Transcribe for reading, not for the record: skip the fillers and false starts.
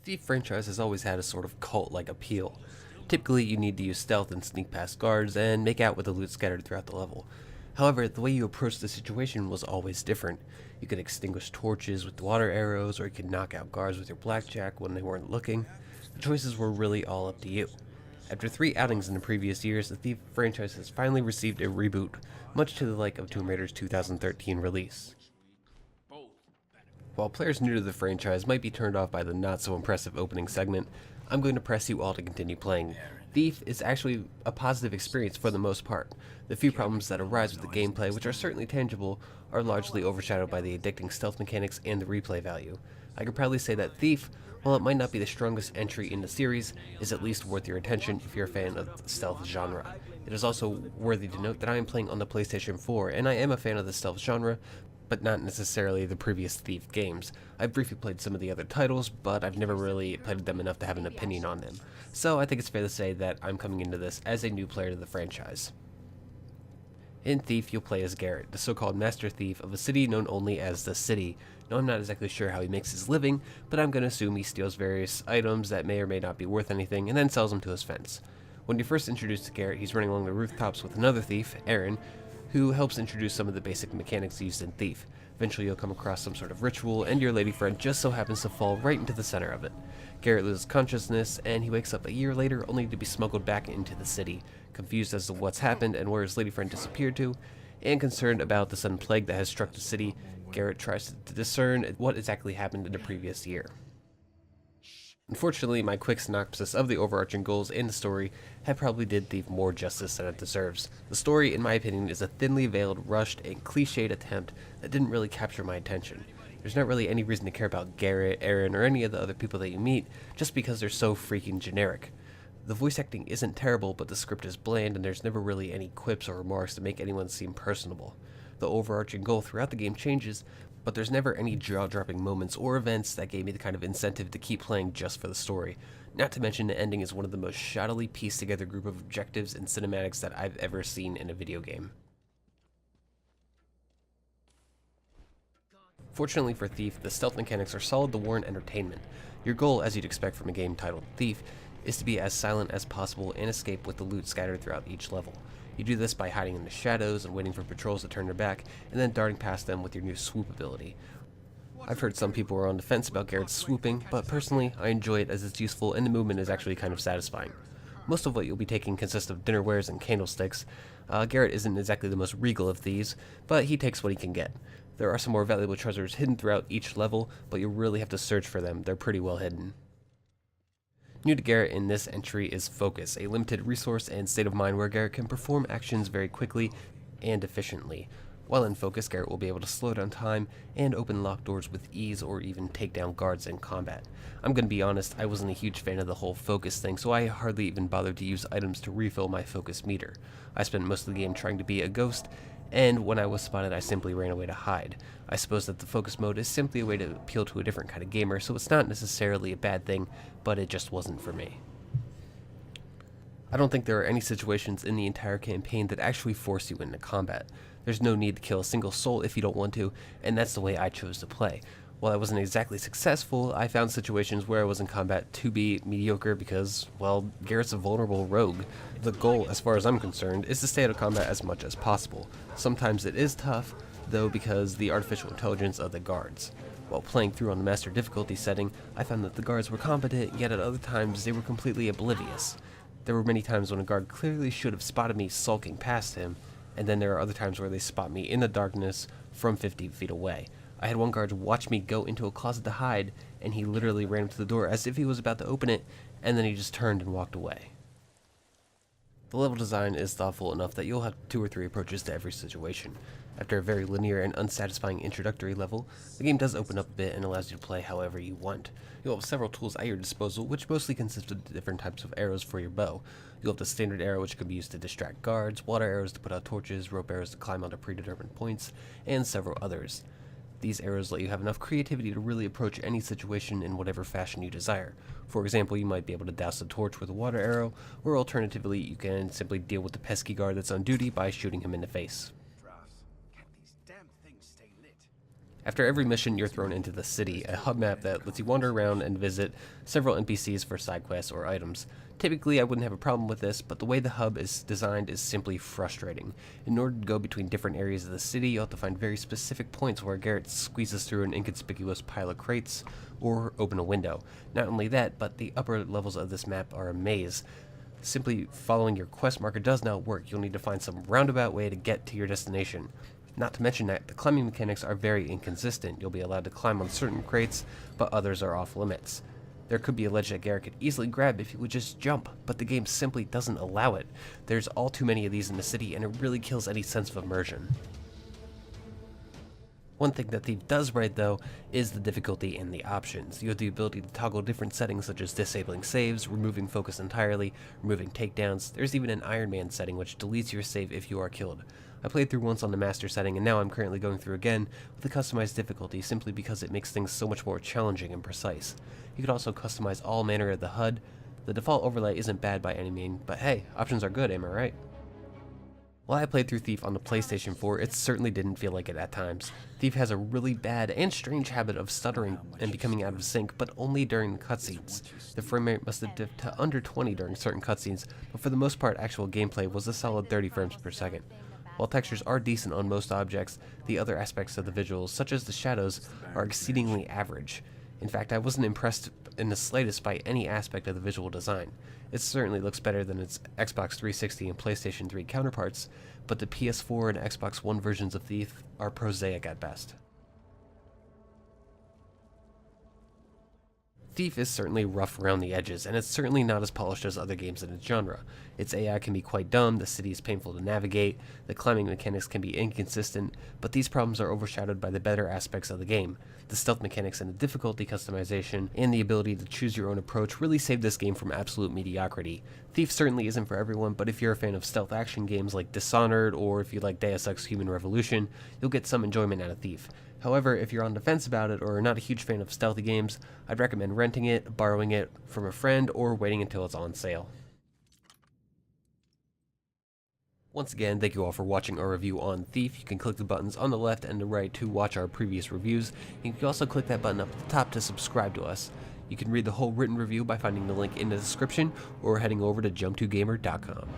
Thief franchise has always had a sort of cult-like appeal. Typically, you need to use stealth and sneak past guards and make out with the loot scattered throughout the level. However, the way you approached the situation was always different. You could extinguish torches with water arrows, or you could knock out guards with your blackjack when they weren't looking. The choices were really all up to you. After 3 outings in the previous years, the Thief franchise has finally received a reboot, much to the like of Tomb Raider's 2013 release. While players new to the franchise might be turned off by the not-so-impressive opening segment, I'm going to press you all to continue playing. Thief is actually a positive experience for the most part. The few problems that arise with the gameplay, which are certainly tangible, are largely overshadowed by the addicting stealth mechanics and the replay value. I could proudly say that Thief, while it might not be the strongest entry in the series, is at least worth your attention if you're a fan of the stealth genre. It is also worthy to note that I am playing on the PlayStation 4, and I am a fan of the stealth genre, but not necessarily the previous Thief games. I've briefly played some of the other titles, but I've never really played them enough to have an opinion on them. So I think it's fair to say that I'm coming into this as a new player to the franchise. In Thief, you'll play as Garrett, the so-called master thief of a city known only as the City. Now, I'm not exactly sure how he makes his living, but I'm going to assume he steals various items that may or may not be worth anything and then sells them to his friends. When you're first introduced to Garrett, he's running along the rooftops with another thief, Aaron, who helps introduce some of the basic mechanics used in Thief. Eventually you'll come across some sort of ritual, and your lady friend just so happens to fall right into the center of it. Garrett loses consciousness, and he wakes up a year later only to be smuggled back into the city, confused as to what's happened and where his lady friend disappeared to, and concerned about the sudden plague that has struck the city. Garrett tries to discern what exactly happened in the previous year. Unfortunately, my quick synopsis of the overarching goals and the story have probably did Thief more justice than it deserves. The story, in my opinion, is a thinly veiled, rushed, and cliched attempt that didn't really capture my attention. There's not really any reason to care about Garrett, Aaron, or any of the other people that you meet, just because they're so freaking generic. The voice acting isn't terrible, but the script is bland, and there's never really any quips or remarks to make anyone seem personable. The overarching goal throughout the game changes, but there's never any jaw-dropping moments or events that gave me the kind of incentive to keep playing just for the story. Not to mention, the ending is one of the most shoddily pieced together group of objectives and cinematics that I've ever seen in a video game. Fortunately for Thief, the stealth mechanics are solid to warrant entertainment. Your goal, as you'd expect from a game titled Thief, is to be as silent as possible and escape with the loot scattered throughout each level. You do this by hiding in the shadows and waiting for patrols to turn their back, and then darting past them with your new swoop ability. I've heard some people are on the fence about Garrett's swooping, but personally, I enjoy it as it's useful and the movement is actually kind of satisfying. Most of what you'll be taking consists of dinnerwares and candlesticks. Garrett isn't exactly the most regal of thieves, but he takes what he can get. There are some more valuable treasures hidden throughout each level, but you'll really have to search for them. They're pretty well hidden. New to Garrett in this entry is Focus, a limited resource and state of mind where Garrett can perform actions very quickly and efficiently. While in Focus, Garrett will be able to slow down time and open locked doors with ease or even take down guards in combat. I'm going to be honest, I wasn't a huge fan of the whole Focus thing, so I hardly even bothered to use items to refill my Focus meter. I spent most of the game trying to be a ghost, and when I was spotted I simply ran away to hide. I suppose that the Focus mode is simply a way to appeal to a different kind of gamer, so it's not necessarily a bad thing, but it just wasn't for me. I don't think there are any situations in the entire campaign that actually force you into combat. There's no need to kill a single soul if you don't want to, and that's the way I chose to play. While I wasn't exactly successful, I found situations where I was in combat to be mediocre because, well, Garrett's a vulnerable rogue. The goal, as far as I'm concerned, is to stay out of combat as much as possible. Sometimes it is tough, though, because the artificial intelligence of the guards. While playing through on the master difficulty setting, I found that the guards were competent, yet at other times they were completely oblivious. There were many times when a guard clearly should have spotted me sulking past him, and then there are other times where they spot me in the darkness from 50 feet away. I had one guard watch me go into a closet to hide, and he literally ran up to the door as if he was about to open it, and then he just turned and walked away. The level design is thoughtful enough that you'll have 2 or 3 approaches to every situation. After a very linear and unsatisfying introductory level, the game does open up a bit and allows you to play however you want. You'll have several tools at your disposal, which mostly consist of different types of arrows for your bow. You'll have the standard arrow, which can be used to distract guards, water arrows to put out torches, rope arrows to climb onto predetermined points, and several others. These arrows let you have enough creativity to really approach any situation in whatever fashion you desire. For example, you might be able to douse a torch with a water arrow, or alternatively, you can simply deal with the pesky guard that's on duty by shooting him in the face. After every mission, you're thrown into the city, a hub map that lets you wander around and visit several NPCs for side quests or items. Typically, I wouldn't have a problem with this, but the way the hub is designed is simply frustrating. In order to go between different areas of the city, you'll have to find very specific points where Garrett squeezes through an inconspicuous pile of crates, or open a window. Not only that, but the upper levels of this map are a maze. Simply following your quest marker does not work. You'll need to find some roundabout way to get to your destination. Not to mention that the climbing mechanics are very inconsistent. You'll be allowed to climb on certain crates, but others are off limits. There could be a ledge that Garrett could easily grab if he would just jump, but the game simply doesn't allow it. There's all too many of these in the city, and it really kills any sense of immersion. One thing that Thief does right, though, is the difficulty and the options. You have the ability to toggle different settings such as disabling saves, removing focus entirely, removing takedowns. There's even an Iron Man setting which deletes your save if you are killed. I played through once on the master setting, and now I'm currently going through again with the customized difficulty simply because it makes things so much more challenging and precise. You could also customize all manner of the HUD. The default overlay isn't bad by any means, but hey, options are good, am I right? While I played through Thief on the PlayStation 4, it certainly didn't feel like it at times. Thief has a really bad and strange habit of stuttering and becoming out of sync, but only during the cutscenes. The frame rate must have dipped to under 20 during certain cutscenes, but for the most part actual gameplay was a solid 30 frames per second. While textures are decent on most objects, the other aspects of the visuals, such as the shadows, are exceedingly average. In fact, I wasn't impressed in the slightest by any aspect of the visual design. It certainly looks better than its Xbox 360 and PlayStation 3 counterparts, but the PS4 and Xbox One versions of Thief are prosaic at best. Thief is certainly rough around the edges, and it's certainly not as polished as other games in its genre. Its AI can be quite dumb, the city is painful to navigate, the climbing mechanics can be inconsistent, but these problems are overshadowed by the better aspects of the game. The stealth mechanics and the difficulty customization, and the ability to choose your own approach really save this game from absolute mediocrity. Thief certainly isn't for everyone, but if you're a fan of stealth action games like Dishonored, or if you like Deus Ex Human Revolution, you'll get some enjoyment out of Thief. However, if you're on the fence about it or not a huge fan of stealthy games, I'd recommend renting it, borrowing it from a friend, or waiting until it's on sale. Once again, thank you all for watching our review on Thief. You can click the buttons on the left and the right to watch our previous reviews. You can also click that button up at the top to subscribe to us. You can read the whole written review by finding the link in the description or heading over to JumpToGamer.com.